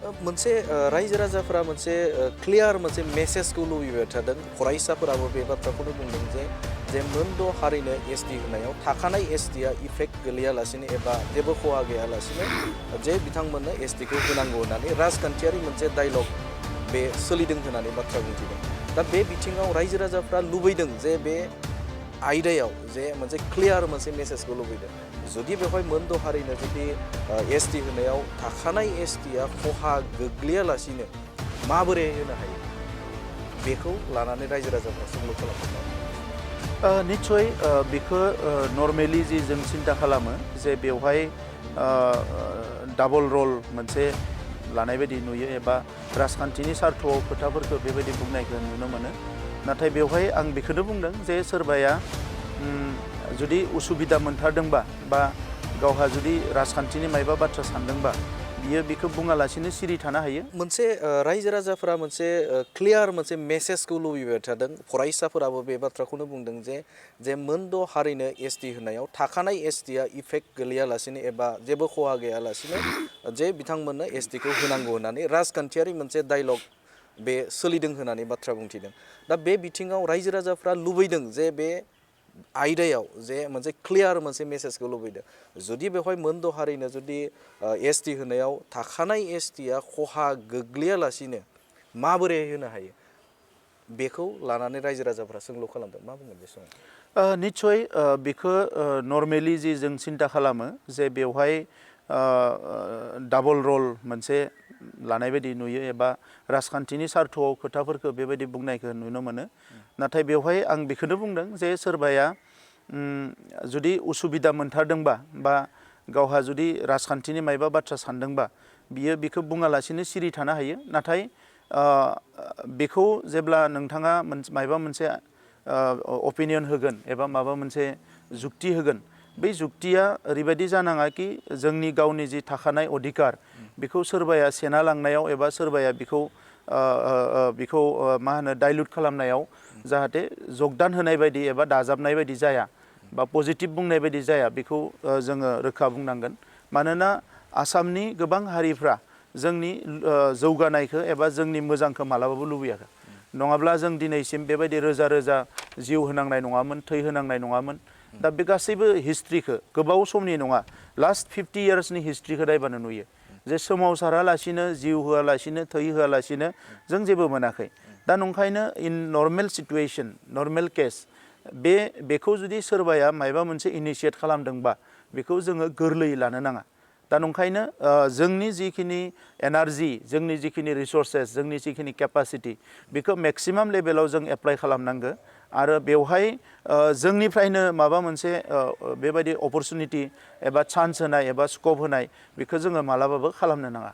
मोनसे रायजो राजाफोरा मोनसे क्लियार मोनसे मेसेजखौ लुबैबाय थादों फरायसाफोराबो बे बाथ्राखौनो बुंदों जे मोनद' हारिनो एसटि होनायाव थाखानाय एसटिआ इफेक्ट गोलैयालासिनो एबा जेबो खहा गैयालासिनो जे बिथांमोननो एसटिखौ होनांगौ होननानै राजखान्थियारि मोनसे डायलग बे सोलिदों होननानै बाथ्रा बुंथिदों। दा बे बिथिङाव रायजो राजाफ्रा लुबैदों जे बे आयदायाव जे मोनसे क्लियार मोनसे मेसेजखौ लुबैदों जुदि बेवहाय मोनद' हारिनो जुदि एसटि होनायाव थाखानाय एसटिआ खहा गोग्लैयालासिनो माबोरै होनो हायो बेखौ लानानै रायजो राजाफ्रा सोंलु खालामदों। निश्चय बेखौ नर्मेलि जि जों सिन्था खालामो जे बेवहाय डाबल रल मोनसे लानाय बायदि नुयो एबा राजखान्थिनि सार्थआव खोथाफोरखौ बेबायदि बुंनायखौ नुनो मोनो। नाथाय बेवहाय आं बेखौनो बुंदों जे सोरबाया जुदि उसुबिदा मोनथारदोंबा बा गावहा जुदि राजखान्थिनि मायबा बाथ्रा सानदोंबा बियो बेखौ बुङालासिनो सिरि थानो हायो। मोनसे रायजो राजाफोरा मोनसे क्लियार मोनसे मेसेजखौ लुबैबाय थादों फरायसाफोराबो बे बाथ्राखौनो बुंदों जे मोनद' हारिनो एसटि होनायाव थाखानाय एसटिआ इफेक्ट गोलैयालासिनो एबा जेबो खहा गैयालासिनो जे बिथांमोननो एसटिखौ होनांगौ होननानै राजखान्थियारि मोनसे डायलग बे सोलिदों होननानै बाथ्रा बुंथिदों। दा बे बिथिङाव रायजो राजाफ्रा लुबैदों जे बे आयदायाव जे मोनसे क्लियार मोनसे मेसेजखौ लुबैदों जुदि बेवहाय मोनद' हारिनो जुदि एसटि होनायाव थाखानाय एसटिआ खहा गोग्लैयालासिनो माबोरै होनो हायो बेखौ लानानै रायजो राजाफ्रा सोंलु खालामदों। मा बुंगोन बे समाव? निश्चय बेखौ नर्मेलि जि जों सिन्था खालामो जे बेवहाय डाबल रल मोनसे लानाय बायदि नुयो एबा राजखान्थिनि सार्थआव खोथाफोरखौ बेबायदि बुंनायखौ नुनो मोनो। नाथाय बेवहाय आं बेखौनो बुंदों जे सोरबाया जुदि उसुबिदा मोनथारदोंबा बा गावहा जुदि राजखान्थिनि मायबा बाथ्रा सानदोंबा बियो बेखौ बुङालासिनो सिरि थानो हायो। नाथाय बेखौ जेब्ला नोंथाङा मायबा मोनसे अपिनियन होगोन एबा माबा मोनसे जुक्ति होगोन बै जुक्तिया ओरैबायदि जानाङा कि जोंनि गावनि जि थाखानाय अधिकार बेखौ सोरबाया सेना लांनायाव एबा सोरबाया बेखौ मा होनो डाइल्युट खालामनायाव जाहाथे जगदान होनाय बायदि एबा दाजाबनाय बायदि जाया बा पजिटिभ बुंनाय बायदि जाया बेखौ जोङो रोखा बुंनांगोन। मानोना आसामनि गोबां हारिफ्रा जोंनि जौगानायखौ एबा जोंनि मोजांखौ मालाबाबो लुबैयाखै। नङाब्ला जों दिनैसिम बेबायदि रोजा रोजा जिउ होनांनाय नङामोन, थै होनांनाय नङामोन। दा बे गासैबो हिस्ट्रिखौ गोबाव समनि नङा लास्ट 50 इयार्सनि हिस्ट्रिखौ नायबानो नुयो जे सोमावसारालासिनो जिउ होआलासिनो थै होआलासिनो जों जेबो मोनाखै। दा नंखायनो इन नर्मेल सिटुएसन नर्मेल केस बेखौ जुदि सोरबाया मायबा मोनसे इनिशियेट खालामदोंबा बेखौ जोङो गोरलैयै लानो नाङा। दा नंखायनो जोंनि जिखिनि एनार्जि जोंनि जिखिनि रिसर्सेस जोंनि जिखिनि केपासिटि बेखौ मेक्सिमाम लेभेलाव जों एप्लाइ खालामनांगौ आरो बेवहाय जोंनिफ्रायनो माबा मोनसे बेबायदि अपरचुनिटि एबा चान्स होनाय एबा स्कप होनाय बेखौ जोङो मालाबाबो खालामनो नाङा।